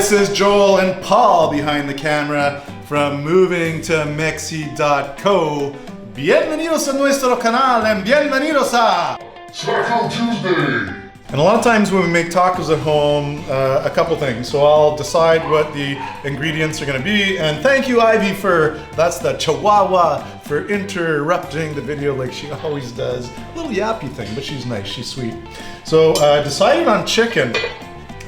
This is Joel and Paul behind the camera from movingtomexi.co. Bienvenidos a nuestro canal and bienvenidos a Taco Tuesday. And a lot of times when we make tacos at home, a couple things. So I'll decide what the ingredients are gonna be. And thank you, Ivy, that's the Chihuahua, for interrupting the video like she always does. A little yappy thing, but she's nice, she's sweet. So I decided on chicken,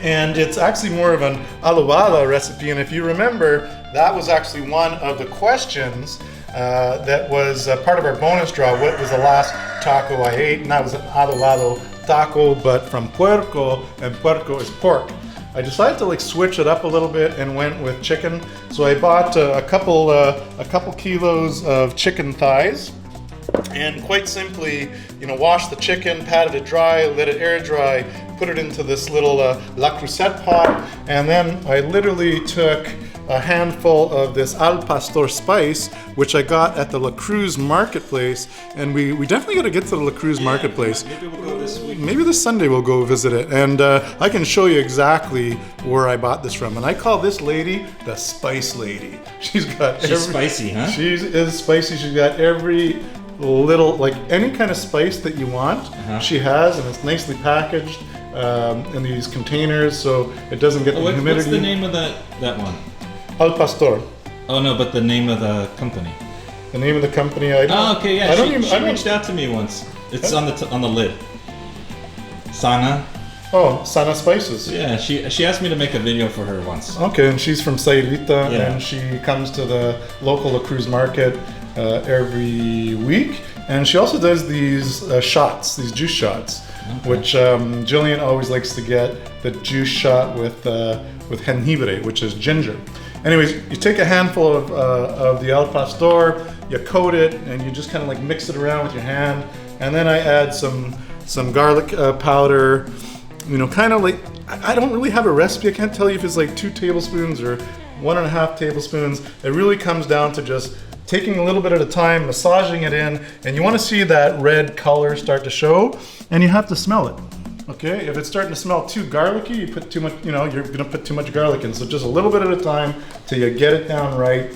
and it's actually more of an adobada recipe. And if you remember, that was actually one of the questions that was part of our bonus draw. What was the last taco I ate? And that was an adobado taco, but from puerco, and puerco is pork. I decided to switch it up a little bit and went with chicken. So I bought a couple kilos of chicken thighs, and quite simply, wash the chicken, patted it dry, let it air dry, put it into this little La Crusette pot, and then I literally took a handful of this Al Pastor spice, which I got at the La Cruz marketplace, and we definitely got to get to the La Cruz marketplace. Maybe we'll go this week. Maybe this Sunday we'll go visit it, and I can show you exactly where I bought this from. And I call this lady the Spice Lady. She's spicy, huh? She is spicy. She's got every little, any kind of spice that you want, she has, and it's nicely packaged in these containers so it doesn't get the humidity. What's the name of that one? Al Pastor. Oh no, but the name of the company. The name of the company, I don't. Oh, okay, yeah. She reached out to me once. It's on the lid. Sana. Oh, Sana Spices. Yeah, she asked me to make a video for her once. Okay, and she's from Sayulita, Yeah. and she comes to the local La Cruz market every week, and she also does these shots, these juice shots, which Jillian always likes to get the juice shot with jengibre, which is ginger. Anyways, you take a handful of the Al Pastor, you coat it, and you just kind of mix it around with your hand, and then I add some garlic powder. I don't really have a recipe. I can't tell you if it's 2 tablespoons or 1.5 tablespoons. It really comes down to just taking a little bit at a time, massaging it in, and you want to see that red color start to show, and you have to smell it. Okay, if it's starting to smell too garlicky, you put too much, you're gonna put too much garlic in. So just a little bit at a time till you get it down right.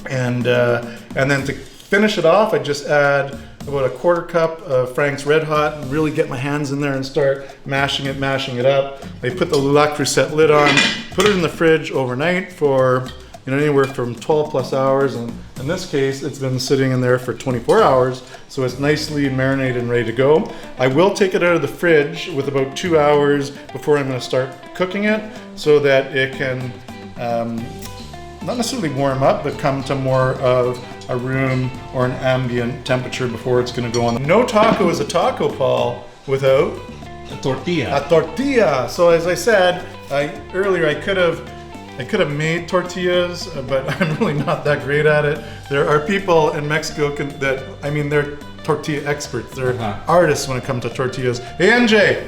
And then to finish it off, I just add about a 1/4 cup of Frank's Red Hot and really get my hands in there and start mashing it up. I put the La Crusette lid on, put it in the fridge overnight for anywhere from 12 plus hours, and in this case it's been sitting in there for 24 hours, so it's nicely marinated and ready to go. I will take it out of the fridge with about 2 hours before I'm going to start cooking it, so that it can not necessarily warm up, but come to more of a room or an ambient temperature before it's going to go on. No taco is a taco, Paul, without A tortilla. a tortilla. So as I said earlier, I could have made tortillas, but I'm really not that great at it. There are people in Mexico they're tortilla experts. They're artists when it comes to tortillas. Hey, NJ!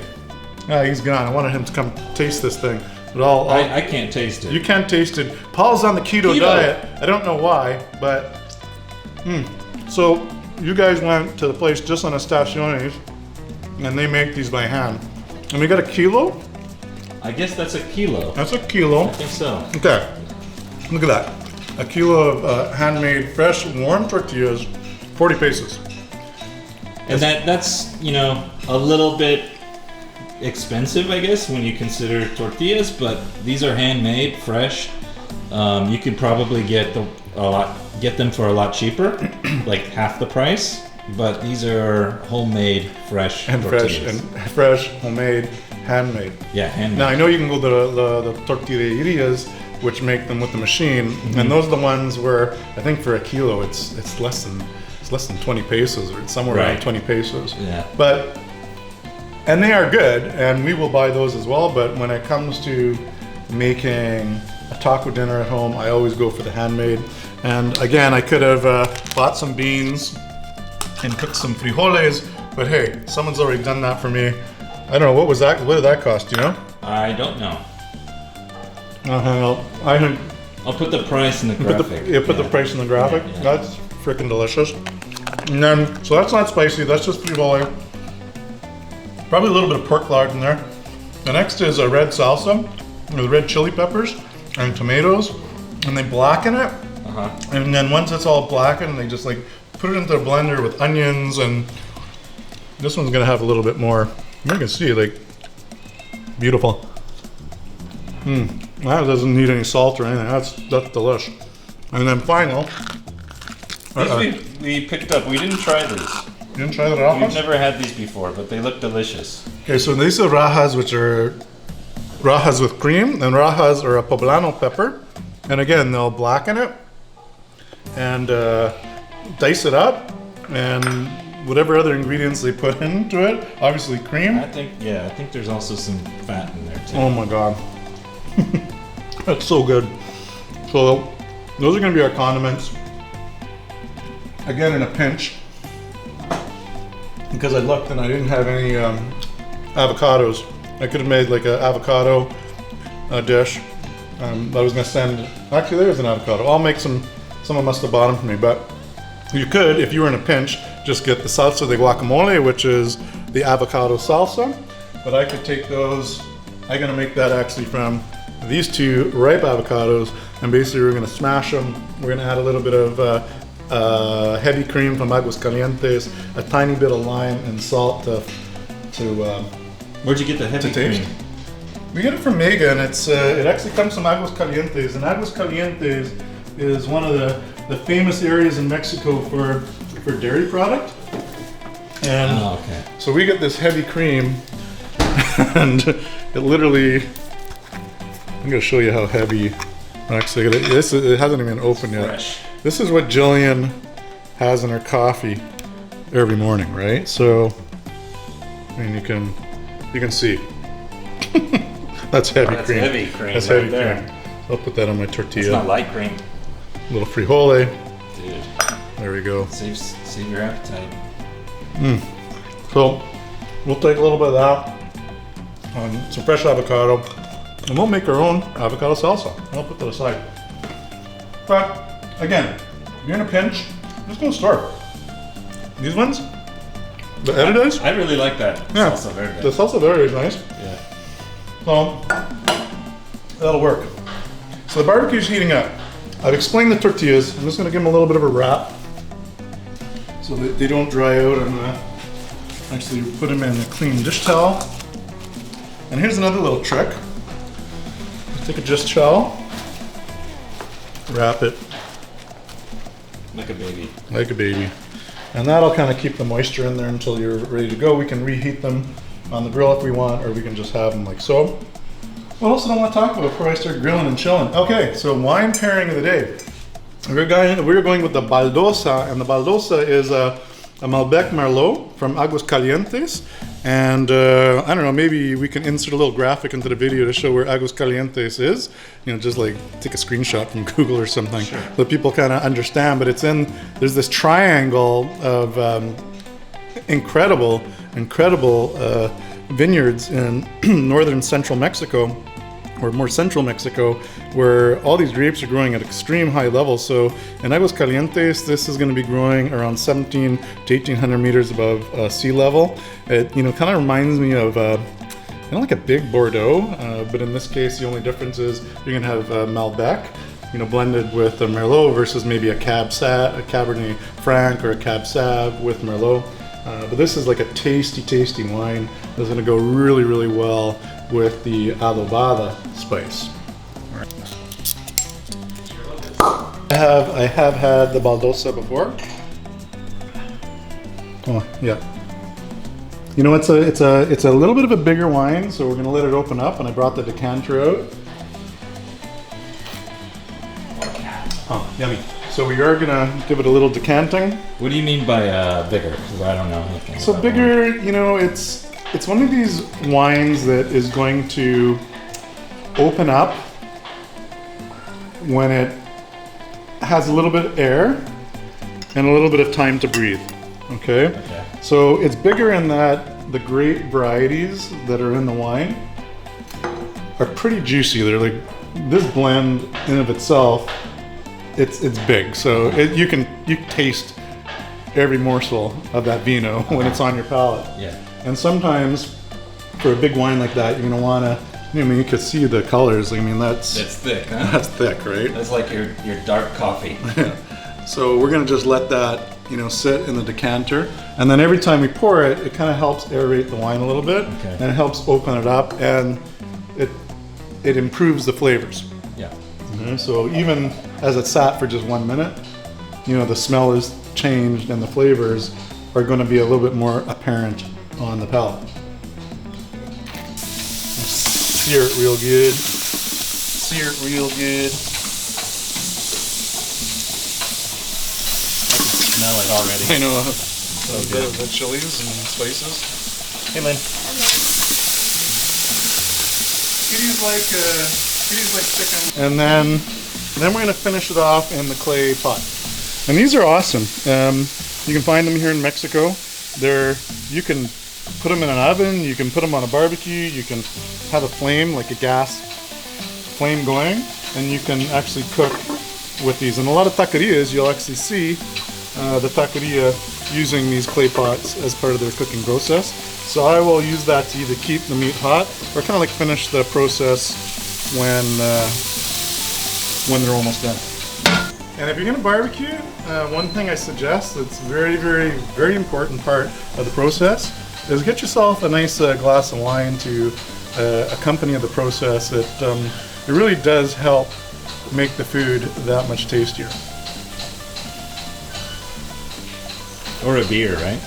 He's gone. I wanted him to come taste this thing. But I can't taste it. You can't taste it. Paul's on the keto diet. I don't know why, but... So, you guys went to the place just on Estaciones, and they make these by hand. And we got a kilo? I guess that's a kilo. That's a kilo. I think so. Okay, look at that. A kilo of handmade, fresh, warm tortillas, 40 pesos. And that's a little bit expensive, I guess, when you consider tortillas, but these are handmade, fresh. You could probably get them for a lot cheaper, like half the price. But these are homemade, fresh tortillas. Fresh, homemade, handmade. Yeah, handmade. Now I know you can go to the tortillerias, which make them with the machine, and those are the ones where I think for a kilo it's less than 20 pesos, or it's somewhere around 20 pesos. Yeah. And they are good, and we will buy those as well. But when it comes to making a taco dinner at home, I always go for the handmade. And again, I could have bought some beans and cooked some frijoles, but hey, someone's already done that for me. I don't know, what did that cost, do you know? I don't know. I'll put the price in the graphic. Put the price in the graphic. Yeah. That's freaking delicious. And then, so that's not spicy, that's just frijole. Probably a little bit of pork lard in there. The next is a red salsa, with red chili peppers. and tomatoes, and they blacken it. And then once it's all blackened, they just like put it into a blender with onions, and this one's gonna have a little bit more. You can see, like, beautiful. That doesn't need any salt or anything. That's delish. And then final. These we picked up. We didn't try these. You didn't try the rajas? We've never had these before, but they look delicious. Okay, so these are rajas, which are rajas with cream, and rajas are a poblano pepper. And again, they'll blacken it and dice it up, and whatever other ingredients they put into it, obviously cream. I think there's also some fat in there too. Oh my god. That's so good. So those are gonna be our condiments. Again, in a pinch, because I looked and I didn't have any avocados. I could have made like an avocado dish. I was gonna send, actually there's an avocado. I'll make some, someone must have bought them for me, but you could, if you were in a pinch, just get the salsa de guacamole, which is the avocado salsa. But I could take those, I'm gonna make that actually from these two ripe avocados, and basically we're gonna smash them. We're gonna add a little bit of heavy cream from Aguas Calientes, a tiny bit of lime and salt to Where'd you get the heavy taste. cream? We get it from Mega, and it actually comes from Aguas Calientes, and Aguas Calientes is one of the famous areas in Mexico for dairy product. And okay. so we get this heavy cream, and it literally, I'm gonna show you how heavy. Actually, it hasn't even opened yet. Fresh. This is what Jillian has in her coffee every morning, right? So, I mean, you can see. That's heavy That's cream. heavy cream. That's right heavy there. cream. I'll put that on my tortilla. It's not light cream. Little frijole. Dude, There we go. save your appetite. So, we'll take a little bit of that on some fresh avocado, and we'll make our own avocado salsa. I'll put that aside. But again, if you're in a pinch, just go to the store. These ones, the edibles, I really like that yeah, salsa verde. the salsa verde is nice. Yeah. So that'll work. So the barbecue's heating up. I've explained the tortillas. I'm just going to give them a little bit of a wrap so that they don't dry out, and actually put them in a clean dish towel. And here's another little trick. Take a dish towel, wrap it Like a baby. like a baby, and that'll kind of keep the moisture in there until you're ready to go. We can reheat them on the grill if we want, or we can just have them like so. What else did I want to talk about before I start grilling and chilling? Okay, so wine pairing of the day. We're going with the Baldosa, and the Baldosa is a Malbec Merlot from Aguas Calientes. And I don't know, maybe we can insert a little graphic into the video to show where Aguas Calientes is. You know, just like take a screenshot from Google or something, Sure. so people kind of understand. But there's this triangle of incredible vineyards in northern central Mexico, or more central Mexico, where all these grapes are growing at extreme high levels. So in Aguas Calientes, this is going to be growing around 17 to 1800 meters above sea level. It kind of reminds me of like a big Bordeaux, but in this case, the only difference is you're going to have Malbec, blended with a Merlot versus maybe a Cabernet Franc or a Cab Sauv with Merlot. But this is like a tasty wine that's going to go really, really well with the adobada spice. I have had the Baldosa before. Oh yeah. It's a little bit of a bigger wine, so we're going to let it open up. And I brought the decanter out. Oh, yummy. So we are gonna give it a little decanting. What do you mean by bigger? Because I don't know anything. So about bigger, it's one of these wines that is going to open up when it has a little bit of air and a little bit of time to breathe. Okay? Okay. So it's bigger in that the grape varieties that are in the wine are pretty juicy. They're like, this blend in of itself, it's big. So you can taste every morsel of that vino when it's on your palate. Yeah. And sometimes for a big wine like that, you're gonna wanna I mean, you could see the colors. I mean, It's thick, huh? that's thick, right? That's like your dark coffee. So we're gonna just let that, you know, sit in the decanter, and then every time we pour it, it kind of helps aerate the wine a little bit, Okay. and it helps open it up, and it improves the flavors. Yeah. Okay, so even as it sat for just 1 minute, you know, the smell is changed and the flavors are going to be a little bit more apparent on the palate. Sear it real good. Sear it real good. I can smell it already. I know. So good. The chilies and spices. Hey, Lynn. Kitty's like chicken. And then we're gonna finish it off in the clay pot. And these are awesome. You can find them here in Mexico. You can put them in an oven. You can put them on a barbecue. You can have a flame, like a gas flame going, and you can actually cook with these. And a lot of taquerias, you'll actually see the taqueria using these clay pots as part of their cooking process. So I will use that to either keep the meat hot or kind of like finish the process when they're almost done. And if you're gonna barbecue, one thing I suggest that's very, very, very important part of the process is get yourself a nice glass of wine to accompany the process. It really does help make the food that much tastier. Or a beer, right?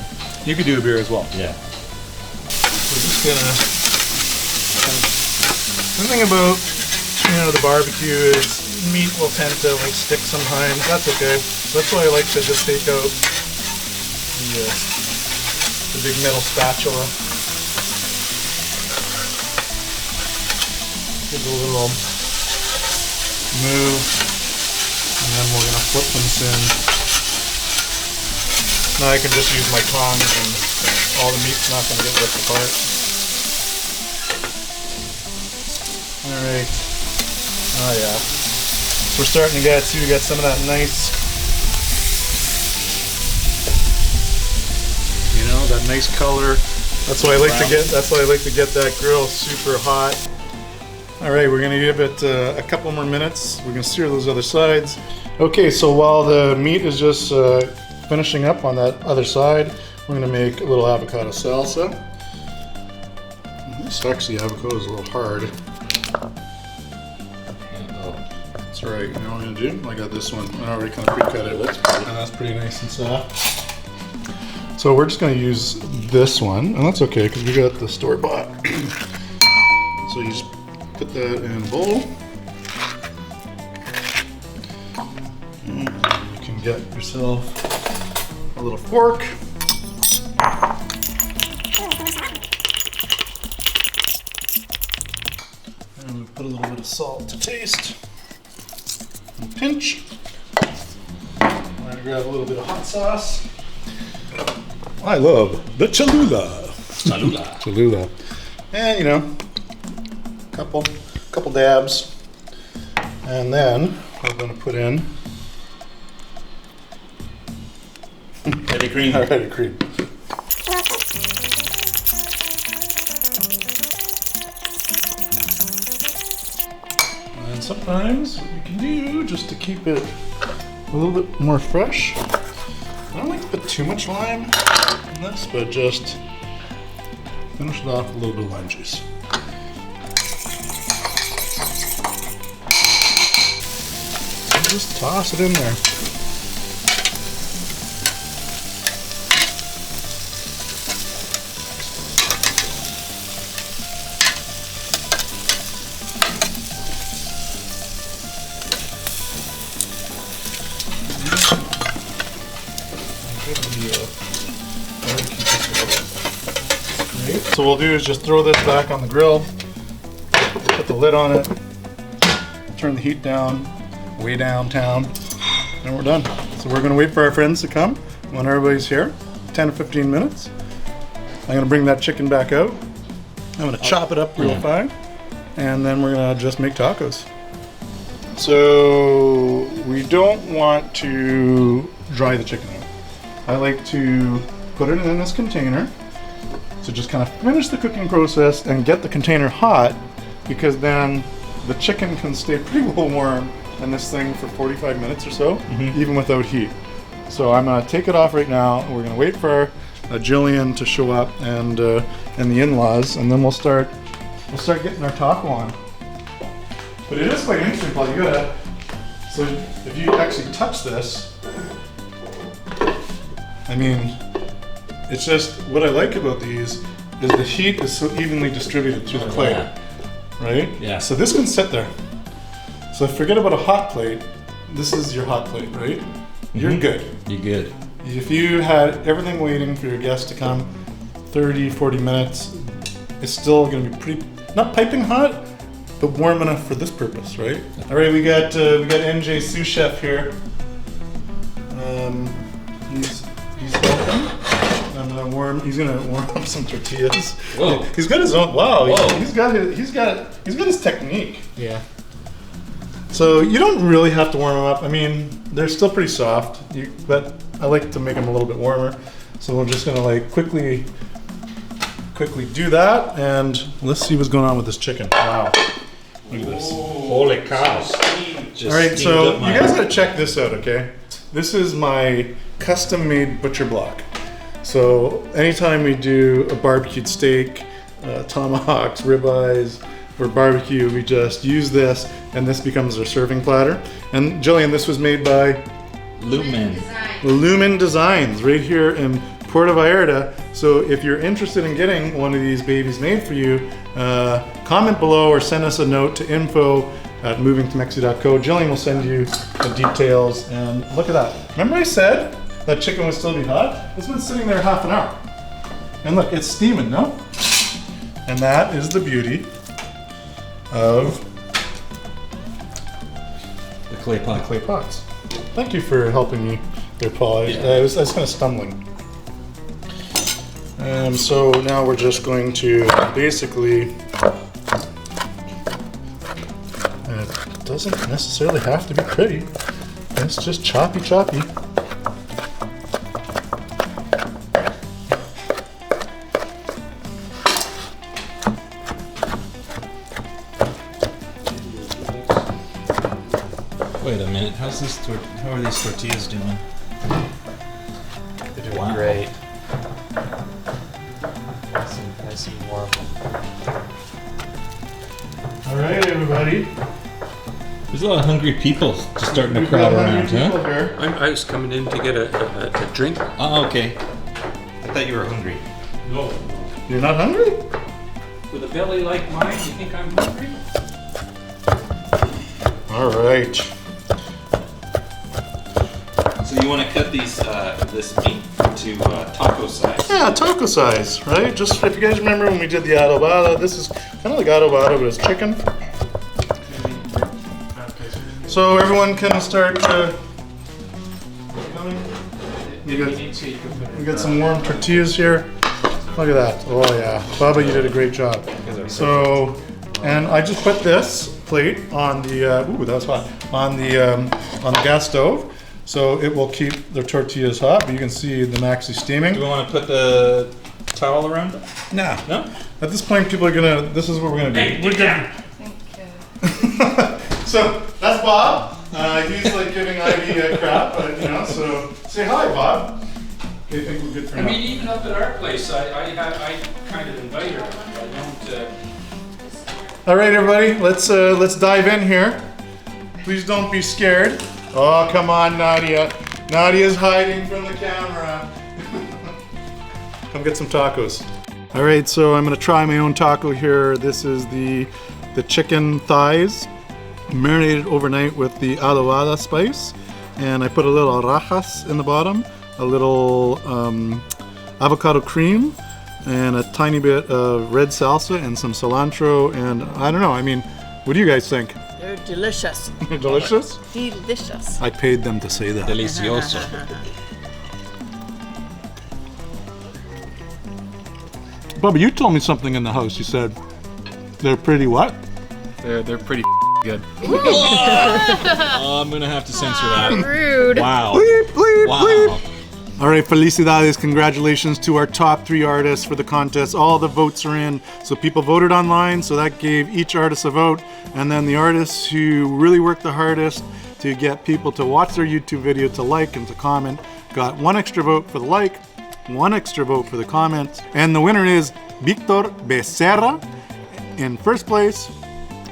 You could do a beer as well. Yeah. We're just gonna. The thing about, you know, the barbecue is meat will tend to like stick sometimes. That's okay. That's why I like to just take out the big metal spatula. Give it a little move, and then we're gonna flip them in. Now I can just use my tongs and all the meat's not going to get ripped apart. Alright. Oh yeah. So we're starting to get some of that nice, you know, that nice color. That's why I like to get that grill super hot. Alright, we're going to give it a couple more minutes. We're going to sear those other sides. Okay, so while the meat is just finishing up on that other side, we're going to make a little avocado salsa. This actually avocado is a little hard. That's alright, you know what I'm going to do? I got this one. I already kind of pre-cut it. And that's pretty nice and soft. So we're just going to use this one, and that's okay because we got the store-bought. So you just put that in a bowl. And you can get yourself a little fork. And we put a little bit of salt to taste. And pinch. I'm gonna grab a little bit of hot sauce. I love the Cholula. Cholula. And you know, couple dabs. And then we're gonna put in Heavy cream. heavy cream. And sometimes what you can do just to keep it a little bit more fresh, I don't like to put too much lime in this, but just finish it off with a little bit of lime juice. And just toss it in there. So what we'll do is just throw this back on the grill, put the lid on it, turn the heat down, way downtown, and we're done. So we're gonna wait for our friends to come when everybody's here, 10 to 15 minutes. I'm gonna bring that chicken back out. I'm gonna chop it up real fine, and then we're gonna just make tacos. So we don't want to dry the chicken out. I like to put it in this container. So just kind of finish the cooking process and get the container hot because then the chicken can stay pretty well warm in this thing for 45 minutes or so, even without heat. So I'm gonna take it off right now. We're gonna wait for Jillian to show up and the in-laws, and then we'll start getting our taco on. But it is quite interesting, Paul. You gotta. So if you actually touch this, I mean, it's just what I like about these is the heat is so evenly distributed through the plate, right? Yeah. So this can sit there. So forget about a hot plate. This is your hot plate, right? You're good. You're good. If you had everything waiting for your guests to come, 30, 40 minutes, it's still going to be pretty, not piping hot, but warm enough for this purpose, right? All right, we got NJ sous chef here. He's helping. He's gonna warm up some tortillas. Whoa. He's got his own. Wow. Whoa. He's got his technique. Yeah. So you don't really have to warm them up. I mean, they're still pretty soft, but I like to make them a little bit warmer. So we're just gonna like quickly do that, and let's see what's going on with this chicken. Wow, look at this. Holy cow. All right, so you guys gotta check this out, okay? This is my custom-made butcher block. So anytime we do a barbecued steak, tomahawks, ribeyes, or barbecue, we just use this, and this becomes our serving platter. And Jillian, this was made by Lumen Designs right here in Puerto Vallarta. So if you're interested in getting one of these babies made for you, comment below or send us a note to info@movingtomexico.co. Jillian will send you the details. And look at that. Remember I said that chicken would still be hot? It's been sitting there half an hour. And look, it's steaming, no? And that is the beauty of the clay pot. clay pots. Thank you for helping me there, Paul. I was kind of stumbling. So now we're just going to basically, it doesn't necessarily have to be pretty. It's just choppy. Wait a minute. How are these tortillas doing? They're doing Wow. great. Nice and warm. All right, everybody. There's a lot of hungry people just starting to We've crowd got around, 100 people huh? here. I was coming in to get a drink. Oh, okay. I thought you were hungry. No. You're not hungry? With a belly like mine, you think I'm hungry? All right. So you want to cut these this meat to taco size? Yeah, taco size, right? Just if you guys remember when we did the adobada, this is kind of like adobada, but it's chicken. So everyone can start coming. We got some warm tortillas here. Look at that. Oh yeah, Baba, you did a great job. So, and I just put this plate on the ooh, that was hot, on the gas stove, so it will keep the tortillas hot. But you can see them actually steaming. Do we want to put the towel around? Nah. No. At this point, people are gonna. This is what we're gonna do. We're gonna. So that's Bob. He's like giving Ivy crap, but you know. So say hi, Bob. Okay, I think we're good for I now. mean, even up at our place, I kind of invite her. I don't. All right, everybody, let's dive in here. Please don't be scared. Oh, come on, Nadia. Nadia's hiding from the camera. Come get some tacos. All right, so I'm gonna try my own taco here. This is the chicken thighs, marinated overnight with the adobada spice, and I put a little rajas in the bottom, a little avocado cream, and a tiny bit of red salsa and some cilantro, and I don't know, I mean, what do you guys think? They're delicious. Delicious? Delicious. I paid them to say that. Delicioso. Bubba, you told me something in the house. You said they're pretty what? They're pretty good. Oh, I'm gonna have to censor that. Rude. Wow. Bleep, bleep, Wow. bleep. All right, felicidades, congratulations to our top 3 artists for the contest. All the votes are in, so people voted online, so that gave each artist a vote. And then the artists who really worked the hardest to get people to watch their YouTube video, to like and to comment, got 1 extra vote for the like, 1 extra vote for the comment. And the winner is Victor Becerra in first place,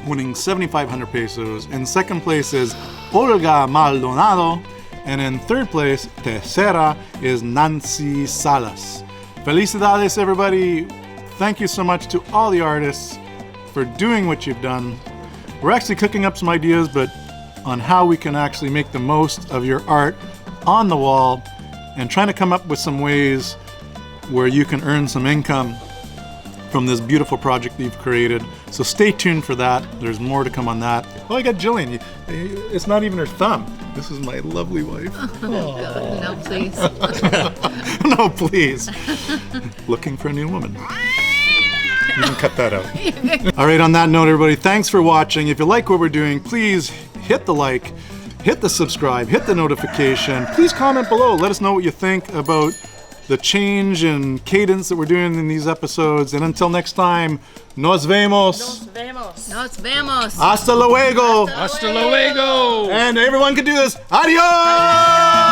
winning 7,500 pesos. In second place is Olga Maldonado. And in third place, tercera, is Nancy Salas. Felicidades, everybody. Thank you so much to all the artists for doing what you've done. We're actually cooking up some ideas, but on how we can actually make the most of your art on the wall and trying to come up with some ways where you can earn some income from this beautiful project that you've created. So stay tuned for that. There's more to come on that. Oh, I got Jillian. It's not even her thumb. This is my lovely wife. No, please. No, please. Looking for a new woman. You can cut that out. All right, on that note, everybody, thanks for watching. If you like what we're doing, please hit the like, hit the subscribe, hit the notification. Please comment below. Let us know what you think about the change and cadence that we're doing in these episodes. And until next time, nos vemos. Nos vemos. Nos vemos. Hasta luego. Hasta luego! And everyone can do this. Adios!